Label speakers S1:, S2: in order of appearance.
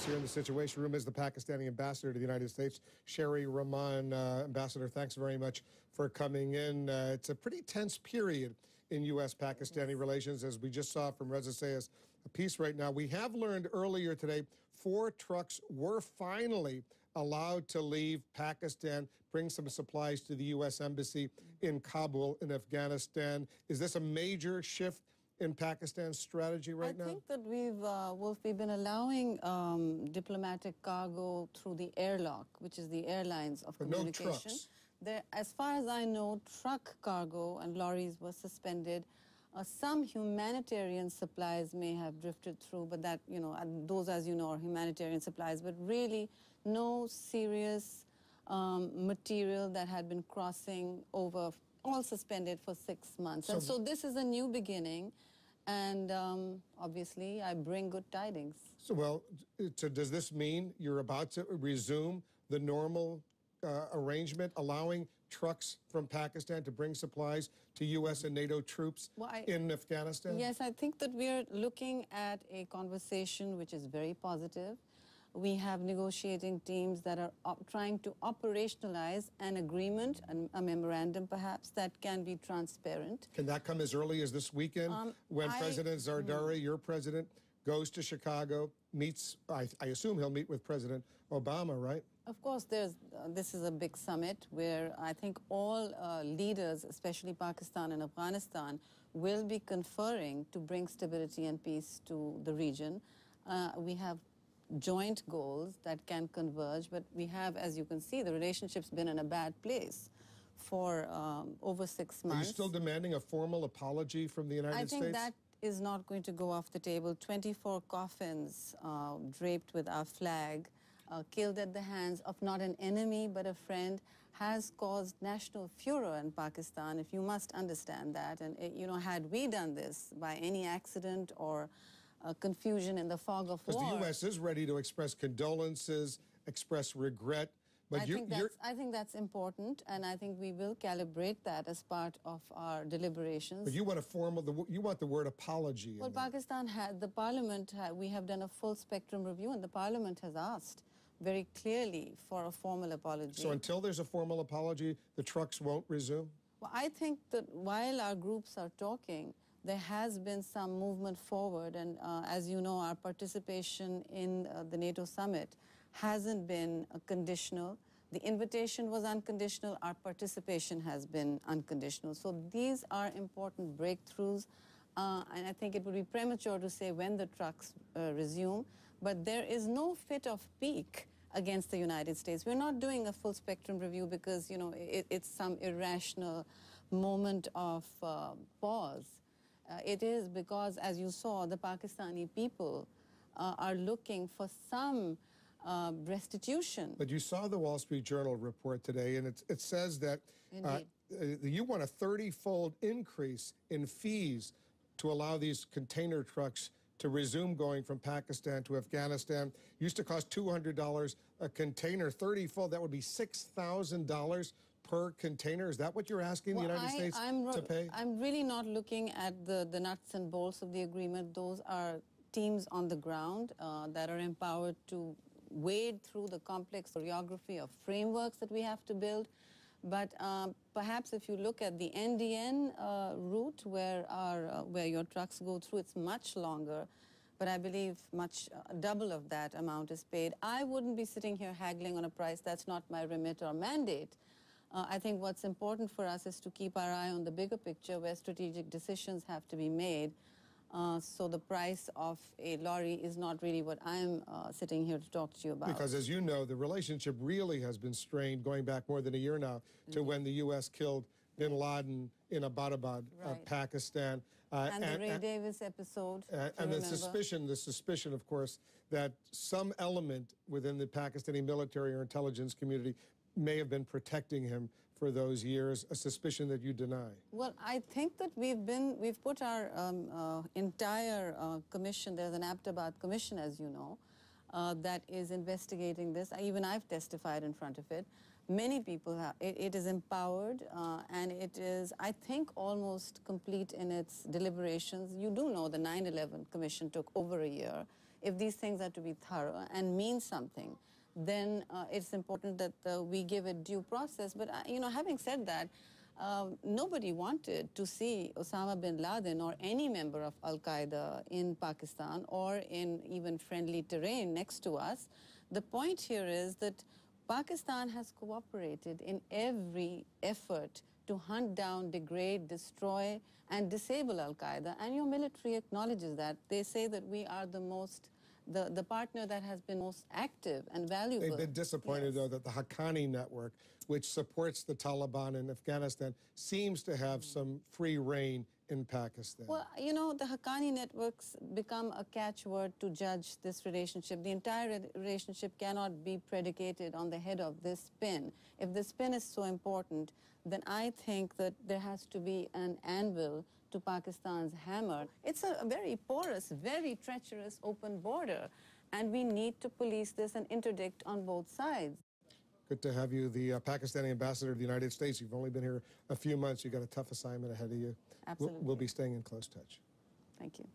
S1: Here in the Situation Room is the Pakistani ambassador to the United States, Sherry Rehman. Ambassador, thanks very much for coming in. It's a pretty tense period in U.S.-Pakistani relations, as we just saw from Reza Sayah's piece right now. We have learned earlier today 4 trucks were finally allowed to leave Pakistan, bring some supplies to the U.S. Embassy in Kabul in Afghanistan. Is this a major shift in Pakistan's strategy right now?
S2: I think that we've been allowing diplomatic cargo through the airlock, which is the airlines of communication.
S1: No trucks.
S2: As far as I know, truck cargo and lorries were suspended. Some humanitarian supplies may have drifted through, but that, those, as you know, are humanitarian supplies, but really no serious material that had been crossing over, all suspended for 6 months. And so this is a new beginning, and obviously I bring good tidings.
S1: So does this mean you're about to resume the normal arrangement, allowing trucks from Pakistan to bring supplies to U.S. and NATO troops in Afghanistan?
S2: Yes, I think that we're looking at a conversation which is very positive. We have negotiating teams that are trying to operationalize an agreement, a memorandum perhaps, that can be transparent.
S1: Can that come as early as this weekend when President Zardari, your president, goes to Chicago, meets, I assume he'll meet with President Obama, right?
S2: Of course, this is a big summit where I think all leaders, especially Pakistan and Afghanistan, will be conferring to bring stability and peace to the region. We have joint goals that can converge, but we have, as you can see, the relationship's been in a bad place for over 6 months.
S1: Are you still demanding a formal apology from the United States?
S2: I think that is not going to go off the table. 24 coffins draped with our flag, killed at the hands of not an enemy but a friend, has caused national furor in Pakistan, if you must understand that. And, had we done this by any accident or confusion in the fog of war.
S1: Because the U.S. is ready to express condolences, express regret. But
S2: I think that's important, and I think we will calibrate that as part of our deliberations.
S1: But you want you want the word apology.
S2: Well, Pakistan had, the parliament, we have done a full spectrum review, and the parliament has asked very clearly for a formal apology.
S1: So until there's a formal apology, the trucks won't resume?
S2: Well, I think that while our groups are talking, there has been some movement forward, and as you know, our participation in the NATO summit hasn't been conditional. The invitation was unconditional. Our participation has been unconditional. So these are important breakthroughs, and I think it would be premature to say when the trucks resume, but there is no fit of pique against the United States. We're not doing a full spectrum review because, it's some irrational moment of pause. It is because, as you saw, the Pakistani people are looking for some restitution.
S1: But you saw the Wall Street Journal report today, and it says that you want a 30-fold increase in fees to allow these container trucks to resume going from Pakistan to Afghanistan. Used to cost $200 a container, 30-fold. That would be $6,000 per container. Is that what you're asking the United States to pay?
S2: I'm really not looking at the nuts and bolts of the agreement. Those are teams on the ground that are empowered to wade through the complex choreography of frameworks that we have to build. But perhaps if you look at the NDN route where your trucks go through, it's much longer. But I believe double of that amount is paid. I wouldn't be sitting here haggling on a price. That's not my remit or mandate. I think what's important for us is to keep our eye on the bigger picture where strategic decisions have to be made. So the price of a lorry is not really what I'm sitting here to talk to you about.
S1: Because as you know, the relationship really has been strained going back more than a year now to when the U.S. killed bin Laden in Abbottabad, Pakistan.
S2: And the Ray Davis episode,
S1: and the suspicion, of course, that some element within the Pakistani military or intelligence community may have been protecting him for those years, a suspicion that you deny.
S2: Well, I think that we've put our entire commission, there's an Abbottabad commission, as you know, that is investigating this. Even I've testified in front of it. Many people have. It is empowered, and it is, I think, almost complete in its deliberations. You do know the 9/11 commission took over a year. if these things are to be thorough and mean something, then it's important that we give it due process. But, having said that, nobody wanted to see Osama bin Laden or any member of Al-Qaeda in Pakistan or in even friendly terrain next to us. The point here is that Pakistan has cooperated in every effort to hunt down, degrade, destroy, and disable Al-Qaeda, and your military acknowledges that. They say that we are the partner that has been most active and valuable.
S1: They've been disappointed, though, that the Haqqani network, which supports the Taliban in Afghanistan, seems to have some free reign in Pakistan.
S2: Well, the Haqqani networks become a catchword to judge this relationship. The entire relationship cannot be predicated on the head of this spin. If the spin is so important, then I think that there has to be an anvil to Pakistan's hammer. It's a very porous, very treacherous open border, and we need to police this and interdict on both sides.
S1: Good to have you, the Pakistani ambassador to the United States. You've only been here a few months. You've got a tough assignment ahead of you.
S2: Absolutely.
S1: We'll be staying in close touch.
S2: Thank you.